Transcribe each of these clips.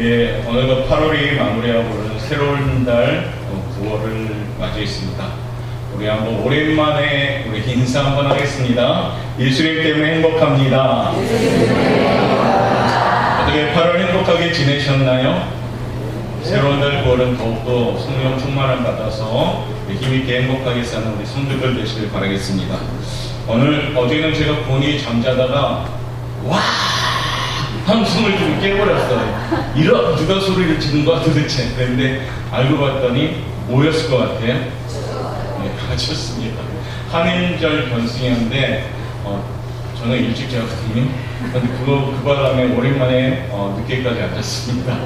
예, 어느덧 8월이 마무리하고 새로운 달 9월을 맞이했습니다. 우리 한번 오랜만에 우리 인사 한번 하겠습니다. 예수님 때문에 행복합니다. 어떻게 8월 행복하게 지내셨나요? 새로운 달 9월은 더욱더 성령 충만을 받아서 힘있게 행복하게 사는 우리 성도들 되시길 바라겠습니다. 어제는 제가 본인이 잠자다가 와! 함성을 좀 깨버렸어요. 이런 누가 소리를 지른 거야 도대체. 그런데 알고 봤더니 뭐였을 것 같아요? 네, 맞췄습니다. 한인절 견승이었는데 저는 일찍 자거든요. 근데 그 바람에 오랜만에 늦게까지 앉았습니다.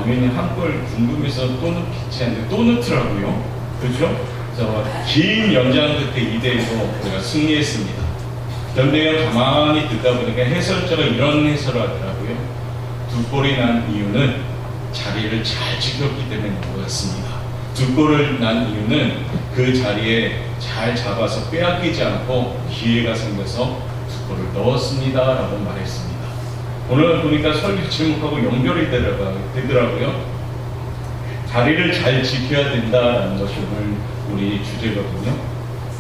왜냐면 한골 궁금해서 또 넣겠지 했는데 또 넣더라고요. 그렇죠? 그래서 긴 연장 끝에 2대1로 우리가 승리했습니다. 그런데 가만히 듣다 보니까 해설자가 이런 해설을 하더라고요. 두 골이 난 이유는 자리를 잘 지켰기 때문인 것 같습니다. 두 골을 난 이유는 그 자리에 잘 잡아서 빼앗기지 않고 기회가 생겨서 두 골을 넣었습니다 라고 말했습니다. 오늘 보니까 설교 제목하고 연결이 되더라고요. 자리를 잘 지켜야 된다라는 것이 오늘 우리 주제거든요.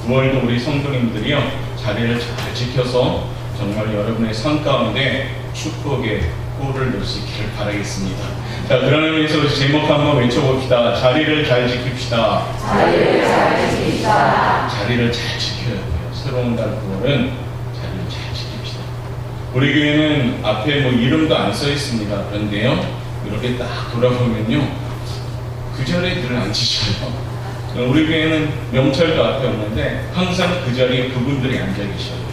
9월도 우리 성도님들이요, 자리를 잘 지켜서 정말 여러분의 삶 가운데 축복의 골을 넣을 수 있기를 바라겠습니다. 자, 그런 의미에서 제목 한번 외쳐봅시다. 자리를 잘 지킵시다. 자리를 잘 지킵시다. 자리를 잘 지켜야 돼요. 새로운 달 9월은 자리를 잘 지킵시다. 우리 교회는 앞에 이름도 안 써 있습니다. 그런데요, 이렇게 딱 돌아보면요, 그 자리에 늘 앉으셔요. 우리 교회는 명찰도 앞에 없는데 항상 그 자리에 그분들이 앉아 계셔요.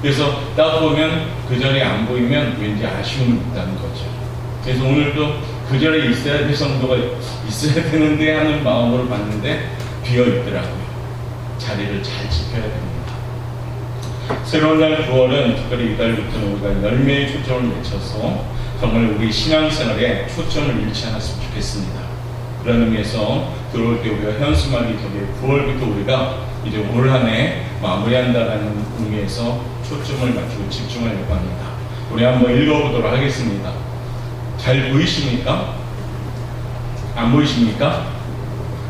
그래서 딱 보면 그 자리에 안 보이면 왠지 아쉬움이 있다는 거죠. 그래서 오늘도 그 자리에 있어야 될 성도가 있어야 되는데 하는 마음으로 봤는데 비어 있더라고요. 자리를 잘 지켜야 됩니다. 새로운 날 9월은 특별히 이달부터는 우리가 열매의 초점을 맺혀서 정말 우리 신앙생활에 초점을 잃지 않았으면 좋겠습니다. 그런 의미에서 들어올 때 우리가 현수막이 저기 9월부터 우리가 이제 올 한 해 마무리한다는 의미에서 초점을 맞추고 집중하려고 합니다. 우리 한번 읽어보도록 하겠습니다. 잘 보이십니까? 안 보이십니까?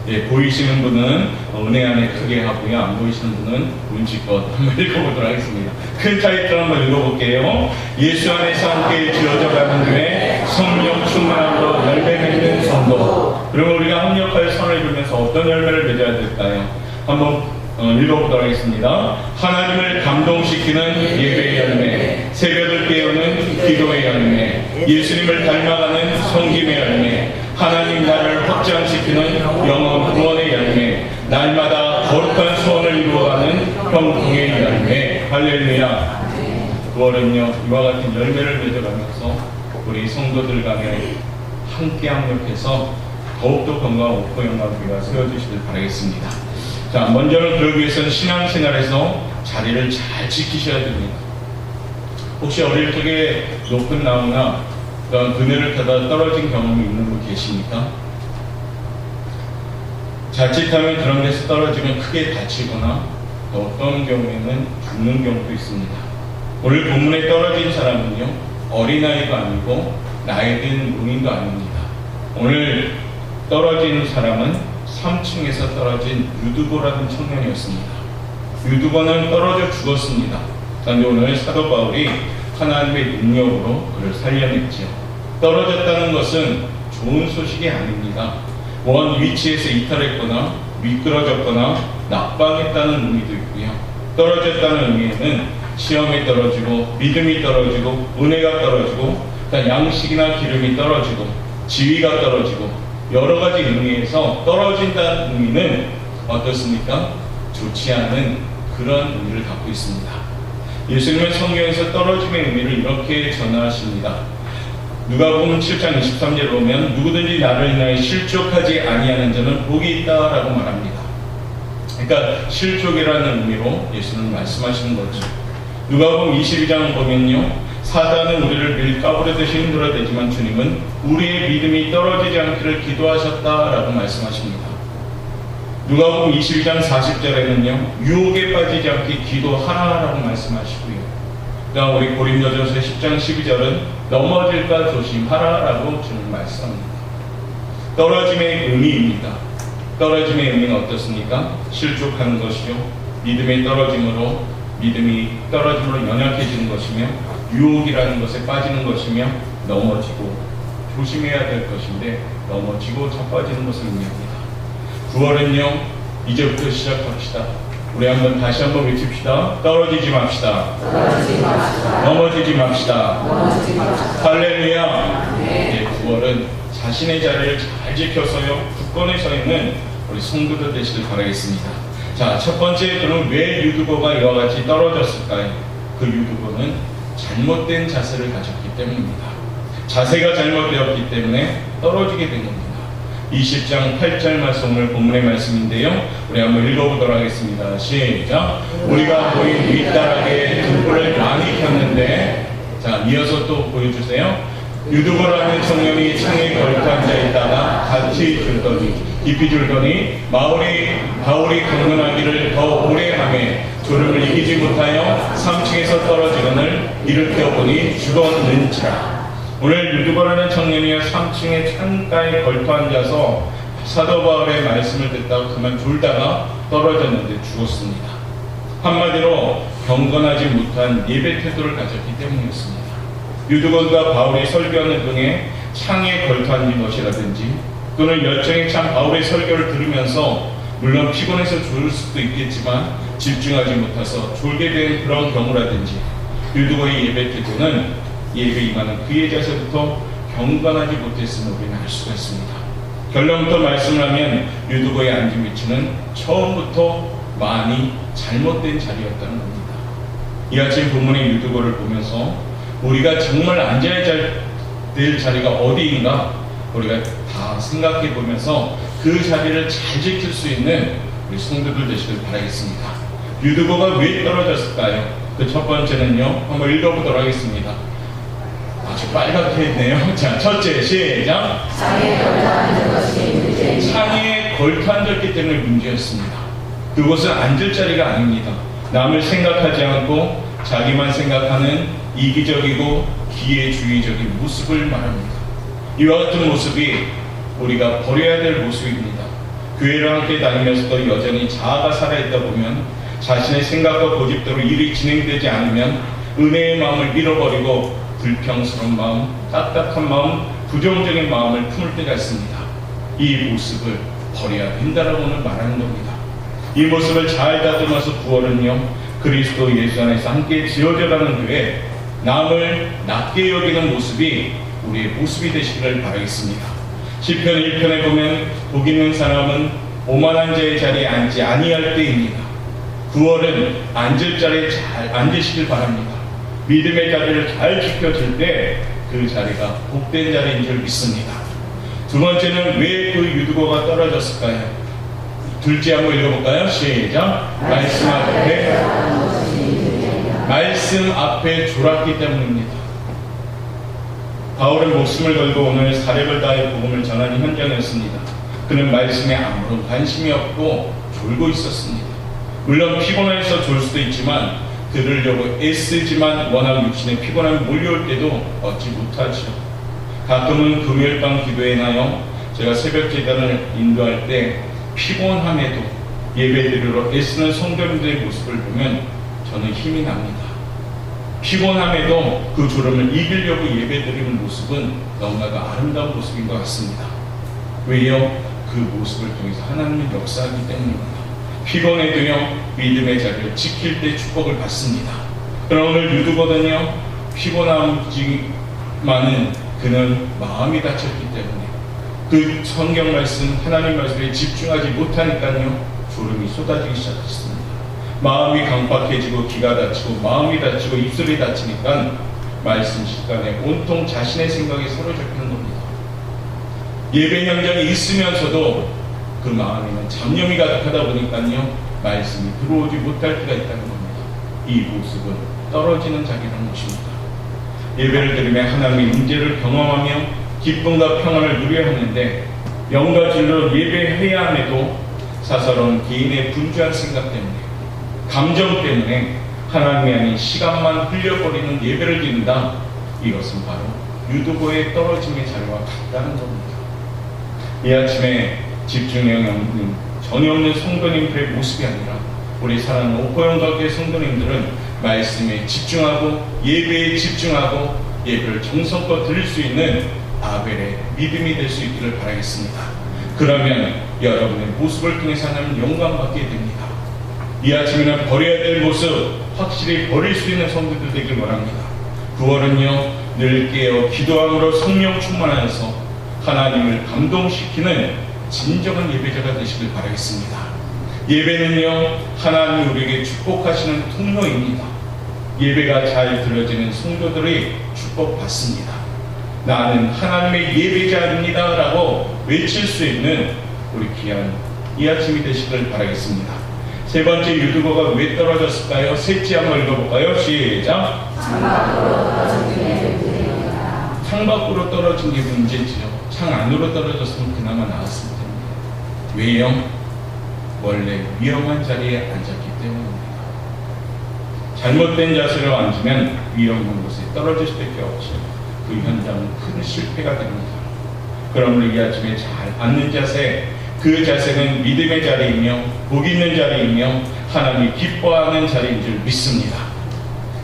예, 보이시는 분은 은혜 안에 크게 하고요. 안 보이시는 분은 눈치껏 한번 읽어보도록 하겠습니다. 큰 타이틀 한번 읽어볼게요. 예수 안에서 함께 지어져가는 교회, 성령 충만함으로 열매 맺는 성도. 그러면 우리가 합력하여 선을 이루면서 어떤 열매를 맺어야 될까요? 한번 읽어보도록 하겠습니다. 하나님을 감동시키는 예배의 열매, 새벽을 깨우는 기도의 열매, 예수님을 닮아가는 섬김의 열매, 하나님 나라를 확장시키는 영원 구원의 열매, 날마다 거룩한 소원을 이루어가는 형통의 열매. 할렐루야. 9월은요, 이와 같은 열매를 맺어가면서 우리 성도들 간에 함께 합력해서 더욱더 건강한 오포 영광교회가 세워주시길 바라겠습니다. 자, 먼저는 그러기 위해서는 신앙생활에서 자리를 잘 지키셔야 됩니다. 혹시 어릴 적에 높은 나무나 그늘을 타다 떨어진 경험이 있는 분 계십니까? 자칫하면 그런 데서 떨어지면 크게 다치거나 또 어떤 경우에는 죽는 경우도 있습니다. 오늘 본문에 떨어진 사람은요, 어린아이도 아니고 나이 든 노인도 아닙니다. 오늘 떨어진 사람은 3층에서 떨어진 유두보라는 청년이었습니다. 유두보는 떨어져 죽었습니다. 그런데 오늘 사도 바울이 하나님의 능력으로 그를 살려냈지요. 떨어졌다는 것은 좋은 소식이 아닙니다. 원 위치에서 이탈했거나 미끄러졌거나 낙방했다는 의미도 있고요. 떨어졌다는 의미에는 시험이 떨어지고 믿음이 떨어지고 은혜가 떨어지고 양식이나 기름이 떨어지고 지위가 떨어지고 여러 가지 의미에서 떨어진다는 의미는 어떻습니까? 좋지 않은 그런 의미를 갖고 있습니다. 예수님은 성경에서 떨어짐의 의미를 이렇게 전하십니다. 누가복음 7장 23절에 보면 누구든지 나를 인하여 실족하지 아니하는 자는 복이 있다라고 말합니다. 그러니까 실족이라는 의미로 예수님은 말씀하시는 거죠. 누가복음 22장 보면요, 사단은 우리를 늘 까부려듯이 힘들어대지만 주님은 우리의 믿음이 떨어지지 않기를 기도하셨다라고 말씀하십니다. 누가복음 22장 40절에는요, 유혹에 빠지지 않게 기도하라라고 말씀하시고요. 그다음 우리 고린도전서 10장 12절은 넘어질까 조심하라라고 주는 말씀입니다. 떨어짐의 의미입니다. 떨어짐의 의미는 어떻습니까? 실족하는 것이요, 믿음이 떨어짐으로 연약해지는 것이며, 유혹이라는 것에 빠지는 것이며, 넘어지고 조심해야 될 것인데 넘어지고 자빠지는 것을 의미합니다. 9월은요, 이제부터 시작합시다. 우리 다시 한번 외칩시다. 떨어지지 맙시다. 넘어지지 맙시다. 할렐루야. 이제 9월은 자신의 자리를 잘 지켜서요, 굳건히 서 있는 우리 성도들 되시길 바라겠습니다. 자, 첫 번째, 그럼 왜 유두보가 이와 같이 떨어졌을까요? 그 유두보는 잘못된 자세를 가졌기 때문입니다. 자세가 잘못되었기 때문에 떨어지게 된 겁니다. 20장 8절 말씀, 오늘 본문의 말씀인데요, 우리 한번 읽어보도록 하겠습니다. 시작. 우리가 보인 윗다락에 등불을 많이 켰는데, 자, 이어서 또 보여주세요. 유두보라는 청년이 창에 걸터 앉아 있다가 같이 깊이 줄더니 바울이 강론하기를 더 오래 하매 졸음을 이기지 못하여 3층에서 떨어지거늘 일으켜 보니 죽었는지라. 오늘 유두보라는 청년이 3층의 창가에 걸터 앉아서 사도 바울의 말씀을 듣다가 그만 졸다가 떨어졌는데 죽었습니다. 한마디로 경건하지 못한 예배 태도를 가졌기 때문이었습니다. 유두보가 바울이 설교하는 중에 창에 걸터 앉은 것이라든지, 또는 열정에 찬 바울의 설교를 들으면서 물론 피곤해서 졸을 수도 있겠지만 집중하지 못해서 졸게 된 그런 경우라든지, 유두보의 예배 태도는 예배 임하는 그의 자세부터 경건하지 못했음을 우리는 알 수가 있습니다. 결론부터 말씀을 하면 유두보의 앉은 위치는 처음부터 많이 잘못된 자리였다는 겁니다. 이 아침 본문의 유두보를 보면서 우리가 정말 앉아야 될 자리가 어디인가 우리가 다 생각해 보면서 그 자리를 잘 지킬 수 있는 우리 성도들 되시길 바라겠습니다. 유두보가 왜 떨어졌을까요? 그 첫 번째는요, 한번 읽어보도록 하겠습니다. 아주 빨갛게 했네요. 자, 첫째, 시작. 창에 걸터 앉았기 때문에 문제였습니다. 그곳은 앉을 자리가 아닙니다. 남을 생각하지 않고 자기만 생각하는 이기적이고 기회주의적인 모습을 말합니다. 이와 같은 모습이 우리가 버려야 될 모습입니다. 교회를 함께 다니면서도 여전히 자아가 살아있다 보면, 자신의 생각과 고집대로 일이 진행되지 않으면 은혜의 마음을 잃어버리고 불평스러운 마음, 딱딱한 마음, 부정적인 마음을 품을 때가 있습니다. 이 모습을 버려야 된다라고는 말하는 겁니다. 이 모습을 잘 다듬어서 9월은요, 그리스도 예수 안에서 함께 지어져가는 교회, 남을 낮게 여기는 모습이 우리의 모습이 되시기를 바라겠습니다. 시편 1편에 보면 복 있는 사람은 오만한 자의 자리에 앉지 아니할 때입니다. 9월은 앉을 자리에 잘 앉으시길 바랍니다. 믿음의 자리를 잘 지켜줄 때 그 자리가 복된 자리인 줄 믿습니다. 두 번째는 왜 그 유두보가 떨어졌을까요? 둘째 한번 읽어볼까요? 시작. 말씀 앞에 졸았기 때문입니다. 바울은 목숨을 걸고 오늘 사력을 다해 복음을 전하는 현장이었습니다. 그는 말씀에 아무런 관심이 없고 졸고 있었습니다. 물론 피곤해서 졸 수도 있지만 들으려고 애쓰지만 워낙 육신에 피곤함이 몰려올 때도 얻지 못하죠. 가끔은 금요일밤 기도에 나요, 제가 새벽 제단을 인도할 때 피곤함에도 예배드리러 애쓰는 성도님들의 모습을 보면 저는 힘이 납니다. 피곤함에도 그 졸음을 이기려고 예배드리는 모습은 너무나도 아름다운 모습인 것 같습니다. 왜요? 그 모습을 통해서 하나님이 역사하기 때문입니다. 피곤해도요, 믿음의 자리를 지킬 때 축복을 받습니다. 그러나 오늘 유두보는요, 피곤함지만은 그는 마음이 다쳤기 때문에 그 성경 말씀, 하나님 말씀에 집중하지 못하니까요, 졸음이 쏟아지기 시작했습니다. 마음이 강박해지고 귀가 다치고 마음이 다치고 입술이 다치니까 말씀 시간에 온통 자신의 생각에 사로잡히는 겁니다. 예배 현장에 있으면서도 그 마음에는 잡념이 가득하다 보니까요, 말씀이 들어오지 못할 때가 있다는 겁니다. 이 모습은 떨어지는 자리라는 것입니다. 예배를 드리며 하나님의 임재를 경험하며 기쁨과 평안을 누려야 하는데, 영과 진리로 예배해야 함에도 사사로운 개인의 분주한 생각 때문에, 감정 때문에 하나님이 아닌 시간만 흘려버리는 예배를 드린다. 이것은 바로 유두고의 떨어짐의 자리와 같다는 겁니다. 이 아침에 집중력 없는 전혀 없는 성도님들의 모습이 아니라 우리 사랑하는 오포영가교회 성도님들은 말씀에 집중하고 예배에 집중하고 예배를 정성껏 드릴 수 있는 아벨의 믿음이 될 수 있기를 바라겠습니다. 그러면 여러분의 모습을 통해서 하나님 영광받게 됩니다. 이 아침에는 버려야 될 모습 확실히 버릴 수 있는 성도들 되길 원합니다. 9월은요 늘 깨어 기도함으로 성령 충만하여서 하나님을 감동시키는 진정한 예배자가 되시길 바라겠습니다. 예배는요 하나님이 우리에게 축복하시는 통로입니다. 예배가 잘 드려지는 성도들이 축복받습니다. 나는 하나님의 예배자입니다 라고 외칠 수 있는 우리 귀한 이 아침이 되시길 바라겠습니다. 세 번째 유두고가 왜 떨어졌을까요? 셋째 한번 읽어볼까요? 시작. 창밖으로 떨어진 게 문제지요. 창 안으로 떨어졌으면 그나마 나았을 텐데. 왜요? 원래 위험한 자리에 앉았기 때문입니다. 잘못된 자세로 앉으면 위험한 곳에 떨어질 수밖에 없죠. 그 현장은 큰 실패가 됩니다. 그러므로 이 아침에 잘 앉는 자세, 그 자세는 믿음의 자리이며 복 있는 자리이며 하나님이 기뻐하는 자리인 줄 믿습니다.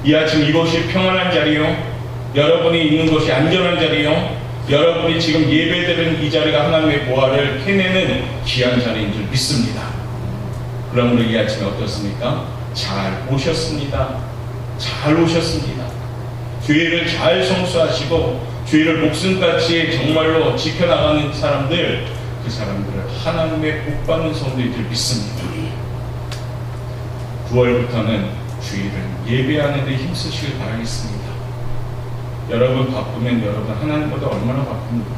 이 아침 이곳이 평안한 자리요, 여러분이 있는 곳이 안전한 자리요, 여러분이 지금 예배드리는 이 자리가 하나님의 보화를 캐내는 귀한 자리인 줄 믿습니다. 그러므로 이 아침에 어떻습니까? 잘 오셨습니다. 잘 오셨습니다. 죄를 잘 성수하시고 죄를 목숨같이 정말로 지켜나가는 사람들, 그 사람들을 하나님의 복받는 성도인 줄 믿습니다. 9월부터는 주일을 예배하는 데 힘쓰시길 바라겠습니다. 여러분 바쁘면 여러분 하나님보다 얼마나 바쁩니까?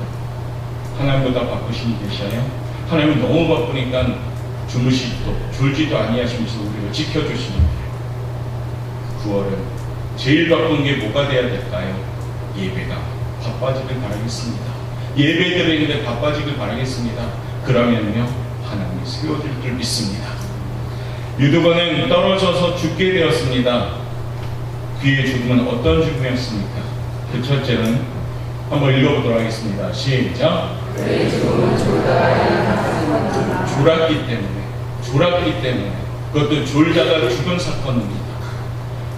하나님보다 바쁘신 이 계셔요? 하나님은 너무 바쁘니까 주무시지도 졸지도 아니하시면서 우리를 지켜주시는데 9월은 제일 바쁜 게 뭐가 돼야 될까요? 예배가 바빠지길 바라겠습니다. 예배 드리는데 바빠지길 바라겠습니다. 그러면요 하나님이 세워줄 줄 믿습니다. 유두고는 떨어져서 죽게 되었습니다. 그의 죽음은 어떤 죽음이었습니까? 그 첫째는 한번 읽어보도록 하겠습니다. 시작. 그의 죽음은 졸았기 때문에 그것도 졸다가 죽은 사건입니다.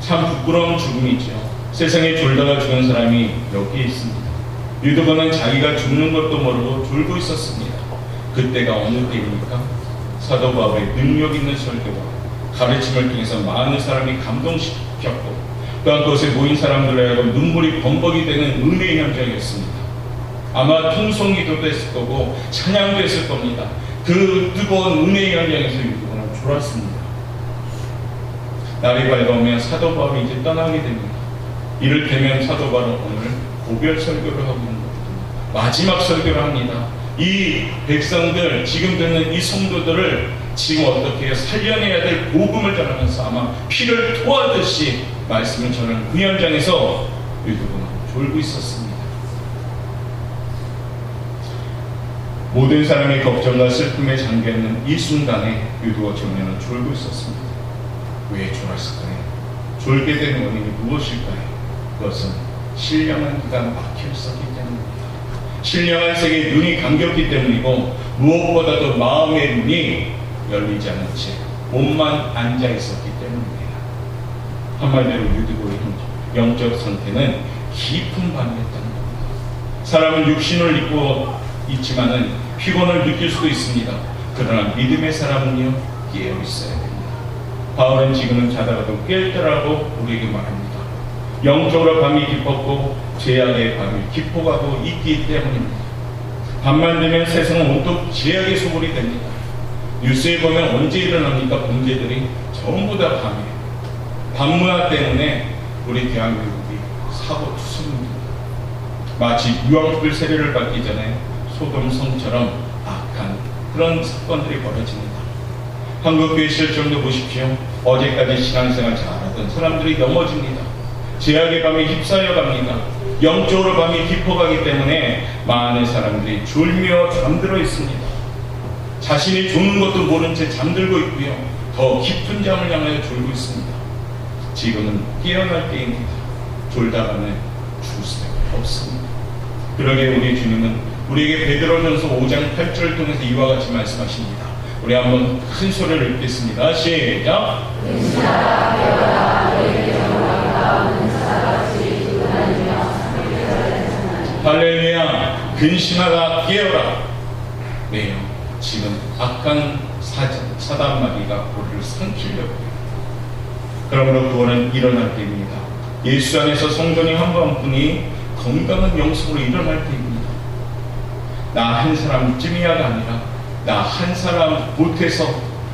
참 부끄러운 죽음이죠. 세상에 졸다가 죽은 사람이 여기에 있습니다. 유두고는 자기가 죽는 것도 모르고 졸고 있었습니다. 그때가 어느 때입니까? 사도 바울의 능력 있는 설교와 가르침을 통해서 많은 사람이 감동시켰고 또한 그것에 모인 사람들에 하여금 눈물이 범벅이 되는 은혜의 현장이었습니다. 아마 통성기도도 했을 거고 찬양도 했을 겁니다. 그 뜨거운 은혜의 현장에서 유두고는 졸았습니다. 날이 밝아오면 사도 바울이 이제 떠나게 됩니다. 이를테면 사도 바울은 오늘 고별 설교를 하고 있는 거거든요. 마지막 설교를 합니다. 이 백성들, 지금 듣는 이 성도들을 지금 어떻게 살려내야 될 복음을 전하면서 아마 피를 토하듯이 말씀을 전하는 그 현장에서 유두고는 졸고 있었습니다. 모든 사람의 걱정과 슬픔에 잠겨있는 이 순간에 유두고 청년은 졸고 있었습니다. 왜 졸았을까요? 졸게 된 원인이 무엇일까요? 그것은 신령한 기가 막혀 있었기 때문입니다. 신령한 세계에 눈이 감겼기 때문이고 무엇보다도 마음의 눈이 열리지 않은 채 몸만 앉아 있었기 때문입니다. 한마디로 유두고의 영적 상태는 깊은 밤이었다는 겁니다. 사람은 육신을 입고 있지만은 피곤을 느낄 수도 있습니다. 그러나 믿음의 사람은요 깨어 있어야 됩니다. 바울은 지금은 자다가도 깰더라고 우리에게 말합니다. 영적으로 밤이 깊었고 죄악의 밤이 깊어가고 있기 때문입니다. 밤만 되면 세상은 온통 죄악의 소굴이 됩니다. 뉴스에 보면 언제 일어납니까? 범죄들이 전부 다 밤이에요. 밤문화 때문에 우리 대한민국이 사고투성입니다. 마치 유황불 세례를 받기 전에 소돔성처럼 악한 그런 사건들이 벌어집니다. 한국교회 실정도 보십시오. 어제까지 신앙생활 잘하던 사람들이 넘어집니다. 죄악의 밤이 휩싸여 갑니다. 영적으로 밤이 깊어가기 때문에 많은 사람들이 졸며 잠들어 있습니다. 자신이 졸는 것도 모른 채 잠들고 있고요. 더 깊은 잠을 향하여 졸고 있습니다. 지금은 깨어날 때입니다. 졸다가는 죽을 수밖에 없습니다. 그러게 우리 주님은 우리에게 베드로전서 5장 8절을 통해서 이와 같이 말씀하십니다. 우리 한번 큰 소리를 읽겠습니다. 시작. 할렐루야. 근심하라 깨어라. 네요. 지금 악한 사단 마귀가 우리를 삼키려고 해요. 그러므로 구원은 일어날 때입니다. 예수 안에서 성전이 한 번뿐이 건강한 영성으로 일어날 때입니다. 나 한 사람쯤이야가 아니라 나 한 사람 못해서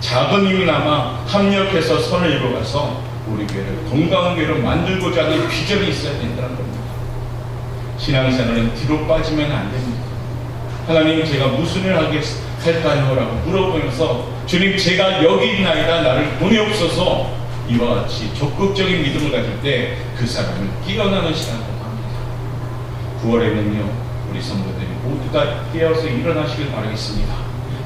작은 힘이나마 합력해서 선을 이루어가서 우리 교회를 건강한 교회로 만들고자 하는 비전이 있어야 된다는 겁니다. 신앙생활은 뒤로 빠지면 안 됩니다. 하나님 제가 무슨 일을 할까요? 라고 물어보면서 주님 제가 여기 있나이다 나를 보내옵소서 이와 같이 적극적인 믿음을 가질 때 그 사람을 깨어나는 시간으로 합니다. 9월에는요 우리 성도들이 모두 다 깨어서 일어나시길 바라겠습니다.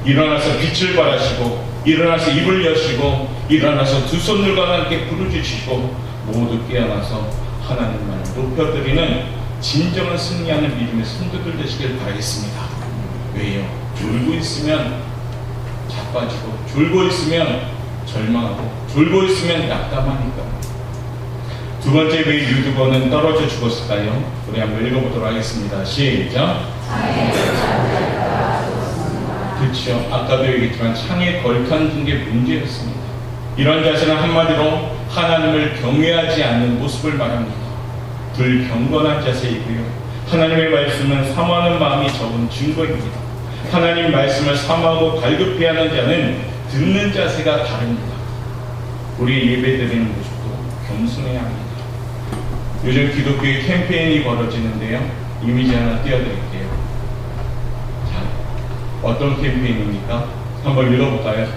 일어나서 빛을 발하시고 일어나서 입을 여시고 일어나서 두 손들과 함께 부르짖으시고 모두 깨어나서 하나님만을 높여드리는 진정한 승리하는 믿음의 성도들 되시길 바라겠습니다. 왜요? 졸고 있으면 자빠지고 졸고 있으면 절망하고 졸고 있으면 낙담하니까. 두 번째 왜 유두번은 떨어져 죽었을까요? 우리 한번 읽어보도록 하겠습니다. 시작. 그렇죠. 아까도 얘기했지만 창에 걸칸 게 문제였습니다. 이런 자세는 한마디로 하나님을 경외하지 않는 모습을 말합니다. 불경건한 자세이고요. 하나님의 말씀을 사모하는 마음이 적은 증거입니다. 하나님 말씀을 사모하고 갈급해하는 자는 듣는 자세가 다릅니다. 우리 예배드리는 모습도 겸손해야 합니다. 요즘 기독교의 캠페인이 벌어지는데요. 이미지 하나 띄워드릴게요. 자, 어떤 캠페인입니까? 한번 읽어볼까요?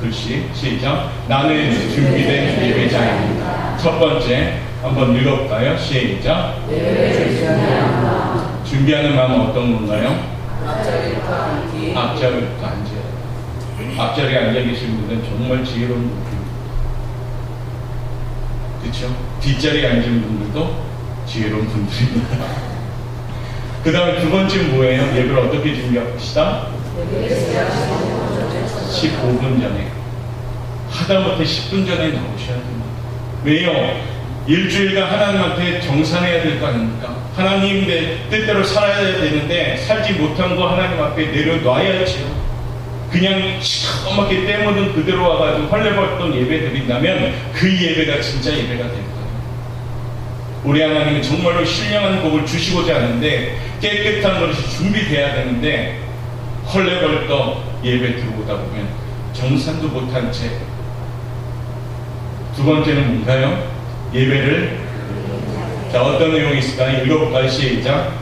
글씨 시작. 나는 준비된 예배자입니다. 첫 번째 한번 읽어볼까요? 시작. 준비하는 마음은 어떤 건가요? 앞자리부터 앉아요. 앞자리에 앉아 계신 분들은 정말 지혜로운 분들입니다. 그렇죠? 뒷자리에 앉은 분들도 지혜로운 분들입니다. 그 다음에 두 번째는 뭐예요? 예배를 어떻게 준비합시다? 15분 전에 하다못해 10분 전에 나오셔야 됩니다. 왜요? 일주일간 하나님한테 정산해야 될 거 아닙니까? 하나님 뜻대로 살아야 되는데 살지 못한 거 하나님 앞에 내려놔야지요. 그냥 시커멓게 때묻은 그대로 와가지고 헐레벌떡 예배 드린다면 그 예배가 진짜 예배가 될 거예요. 우리 하나님은 정말로 신령한 복을 주시고자 하는데 깨끗한 것이 준비돼야 되는데 헐레벌떡 예배 들어오다 보면 정산도 못한 채. 두 번째는 뭔가요? 예배를 자 어떤 내용이 있을까요? 읽어볼까요? 시작.